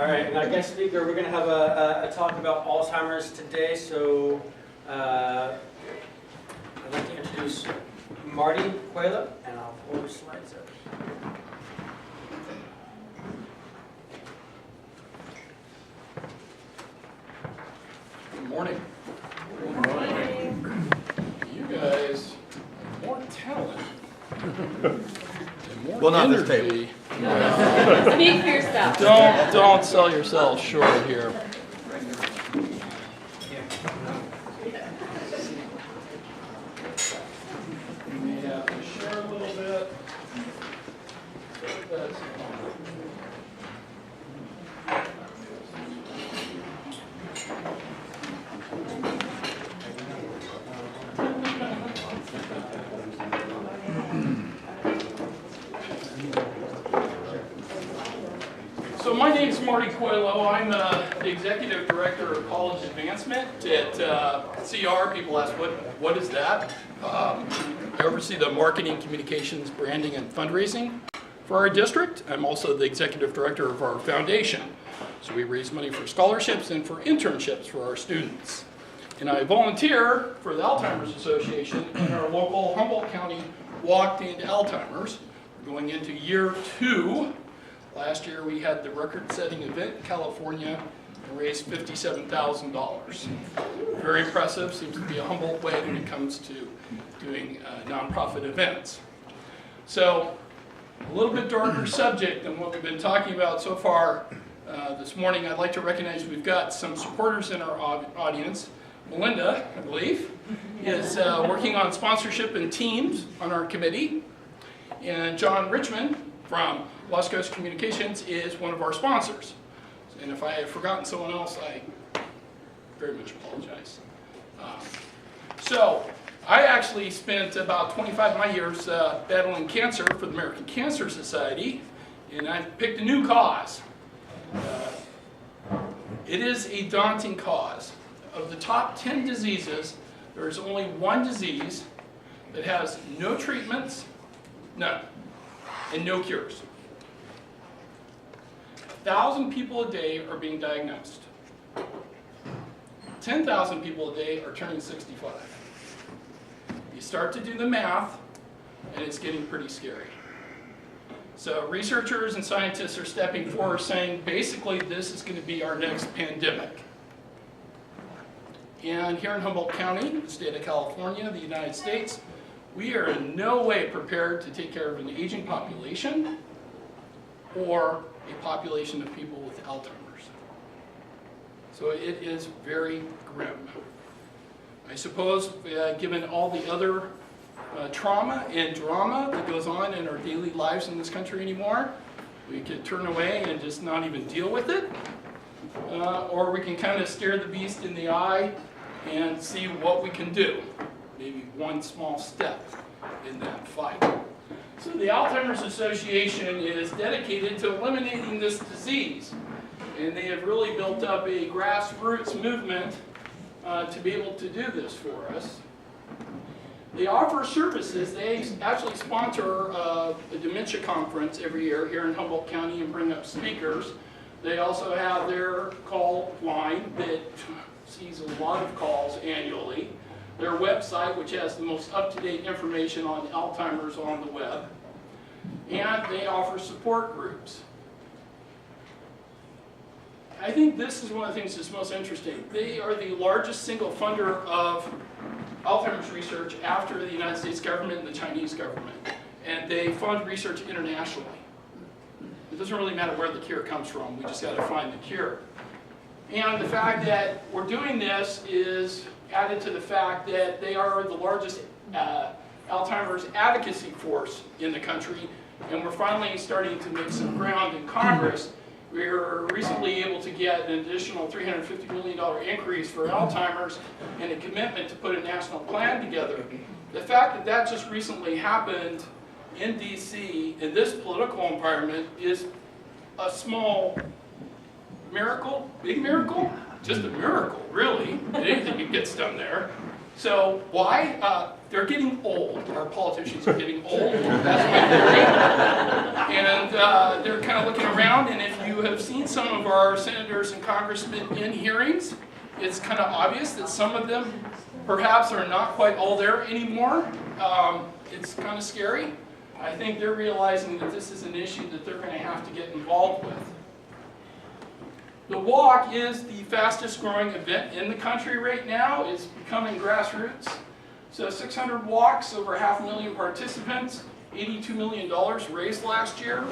All right, and our guest speaker, we're going to have a talk about Alzheimer's today. So I'd like to introduce Marty Coelho, and I'll pull the slides up. Good morning. Good morning. You guys have more talent and more well, not energy. Speak for yourself. Don't sell yourself short here. You may have to share a little bit. So my name is Marty Coelho. I'm the Executive Director of College Advancement at CR. People ask, what is that? I oversee the marketing, communications, branding, and fundraising for our district. I'm also the Executive Director of our foundation. So we raise money for scholarships and for internships for our students. And I volunteer for the Alzheimer's Association in our local Humboldt County Walk to End Alzheimer's. We're going into year 2. Last year we had the record-setting event in California and raised $57,000. Very impressive, seems to be a Humboldt way when it comes to doing nonprofit events. So, a little bit darker subject than what we've been talking about so far this morning. I'd like to recognize we've got some supporters in our audience. Melinda, I believe, is working on sponsorship and teams on our committee. And John Richmond from West Coast Communications is one of our sponsors. And if I have forgotten someone else, I very much apologize. So I actually spent about 25 of my years battling cancer for the American Cancer Society, and I picked a new cause. It is a daunting cause. Of the top 10 diseases, there is only one disease that has no treatments, none, and no cures. 1,000 people a day are being diagnosed. 10,000 people a day are turning 65. You start to do the math, and it's getting pretty scary. So researchers and scientists are stepping forward saying, basically, this is going to be our next pandemic. And here in Humboldt County, the state of California, the United States, we are in no way prepared to take care of an aging population or a population of people with Alzheimer's. So it is very grim. I suppose, given all the other trauma and drama that goes on in our daily lives in this country anymore, we could turn away and just not even deal with it. Or we can kind of stare the beast in the eye and see what we can do. Maybe one small step in that fight. So the Alzheimer's Association is dedicated to eliminating this disease. And they have really built up a grassroots movement to be able to do this for us. They offer services. They actually sponsor a dementia conference every year here in Humboldt County and bring up speakers. They also have their call line that sees a lot of calls annually. Their website, which has the most up-to-date information on Alzheimer's on the web. And they offer support groups. I think this is one of the things that's most interesting. They are the largest single funder of Alzheimer's research after the United States government and the Chinese government. And they fund research internationally. It doesn't really matter where the cure comes from, we just got to find the cure. And the fact that we're doing this is added to the fact that they are the largest Alzheimer's advocacy force in the country, and we're finally starting to make some ground in Congress. We were recently able to get an additional $350 million increase for Alzheimer's and a commitment to put a national plan together. The fact that that just recently happened in DC in this political environment is a small miracle, big miracle, just a miracle, really, that anything gets done there. So why? they're getting old. Our politicians are getting old. That's my theory. And they're kind of looking around, and if you have seen some of our senators and congressmen in hearings, it's kind of obvious that some of them perhaps are not quite all there anymore. It's kind of scary. I think they're realizing that this is an issue that they're going to have to get involved with. The walk is the fastest growing event in the country right now. It's becoming grassroots. So 600 walks, over 500,000 participants, $82 million raised last year.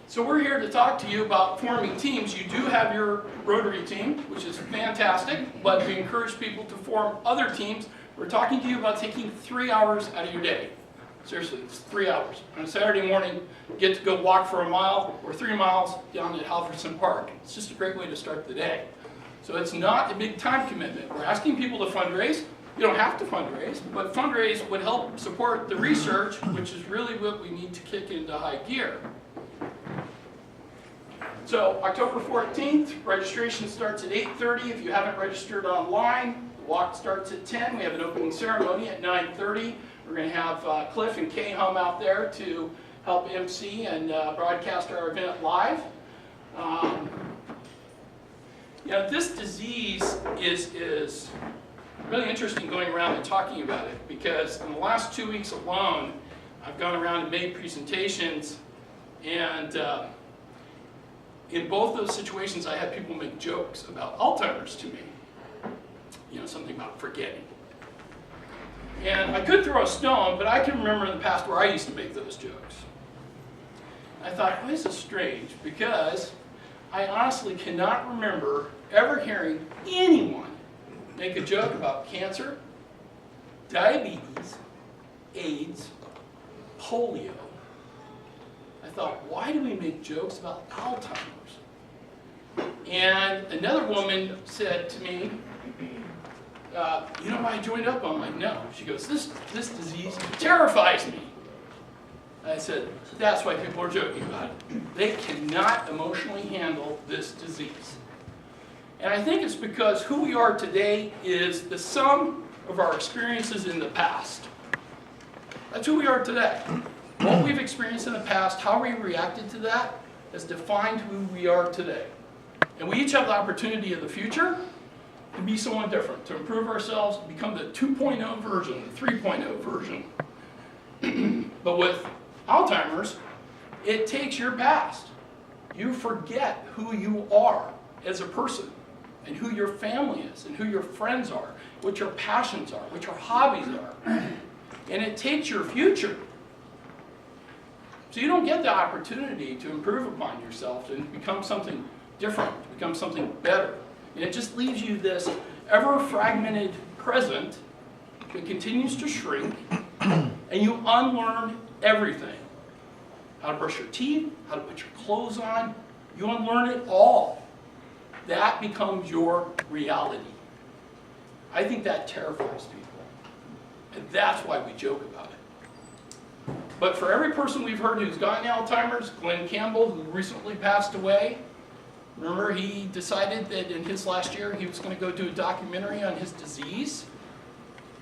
So we're here to talk to you about forming teams. You do have your Rotary team, which is fantastic, but we encourage people to form other teams. We're talking to you about taking 3 hours out of your day. Seriously, it's 3 hours. On a Saturday morning, you get to go walk for a mile or 3 miles down at Halverson Park. It's just a great way to start the day. So it's not a big time commitment. We're asking people to fundraise. You don't have to fundraise, but fundraise would help support the research, which is really what we need to kick into high gear. So October 14th, registration starts at 8:30. If you haven't registered online, the walk starts at 10. We have an opening ceremony at 9:30. We're going to have Cliff and Kay Hum out there to help MC and broadcast our event live. You know, this disease is really interesting going around and talking about it, because in the last 2 weeks alone, I've gone around and made presentations, and in both those situations, I had people make jokes about Alzheimer's to me. You know, something about forgetting. And I could throw a stone, but I can remember in the past where I used to make those jokes. I thought, well, this is strange, because I honestly cannot remember ever hearing anyone make a joke about cancer, diabetes, AIDS, polio. I thought, why do we make jokes about Alzheimer's? And another woman said to me, you know why I joined up? I'm like, no. She goes, this disease terrifies me. I said, that's why people are joking about it. They cannot emotionally handle this disease. And I think it's because who we are today is the sum of our experiences in the past. That's who we are today. What we've experienced in the past, how we reacted to that, has defined who we are today. And we each have the opportunity in the future to be someone different, to improve ourselves, become the 2.0 version, the 3.0 version. But with Alzheimer's, it takes your past. You forget who you are as a person, and who your family is, and who your friends are, what your passions are, what your hobbies are. And it takes your future. So you don't get the opportunity to improve upon yourself and become something different, become something better. And it just leaves you this ever-fragmented present that continues to shrink, and you unlearn everything. How to brush your teeth, how to put your clothes on, you unlearn it all. That becomes your reality. I think that terrifies people. And that's why we joke about it. But for every person we've heard who's gotten Alzheimer's, Glenn Campbell, who recently passed away, remember he decided that in his last year he was going to go do a documentary on his disease,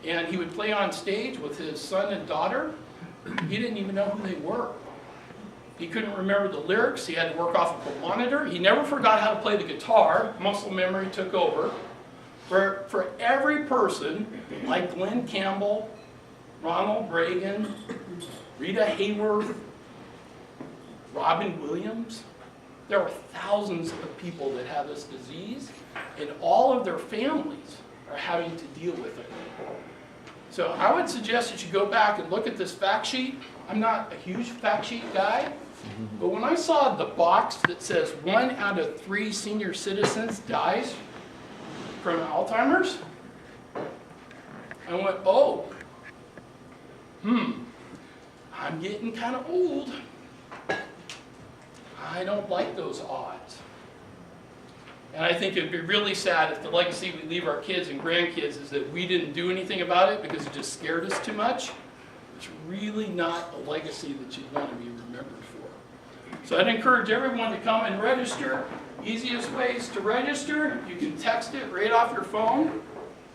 and he would play on stage with his son and daughter. He didn't even know who they were. He couldn't remember the lyrics. He had to work off of a monitor. He never forgot how to play the guitar. Muscle memory took over. For every person like Glenn Campbell, Ronald Reagan, Rita Hayworth, Robin Williams, there are thousands of people that have this disease, and all of their families are having to deal with it. So I would suggest that you go back and look at this fact sheet. I'm not a huge fact sheet guy, but when I saw the box that says 1 out of 3 senior citizens dies from Alzheimer's, I went, oh, I'm getting kind of old. I don't like those odds. And I think it'd be really sad if the legacy we leave our kids and grandkids is that we didn't do anything about it because it just scared us too much. It's really not a legacy that you'd want to be remembered for. So I'd encourage everyone to come and register. Easiest ways to register, you can text it right off your phone,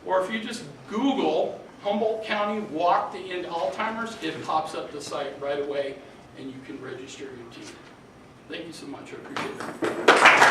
or if you just Google Humboldt County Walk to End Alzheimer's, it pops up the site right away and you can register your team. Thank you so much, I appreciate it.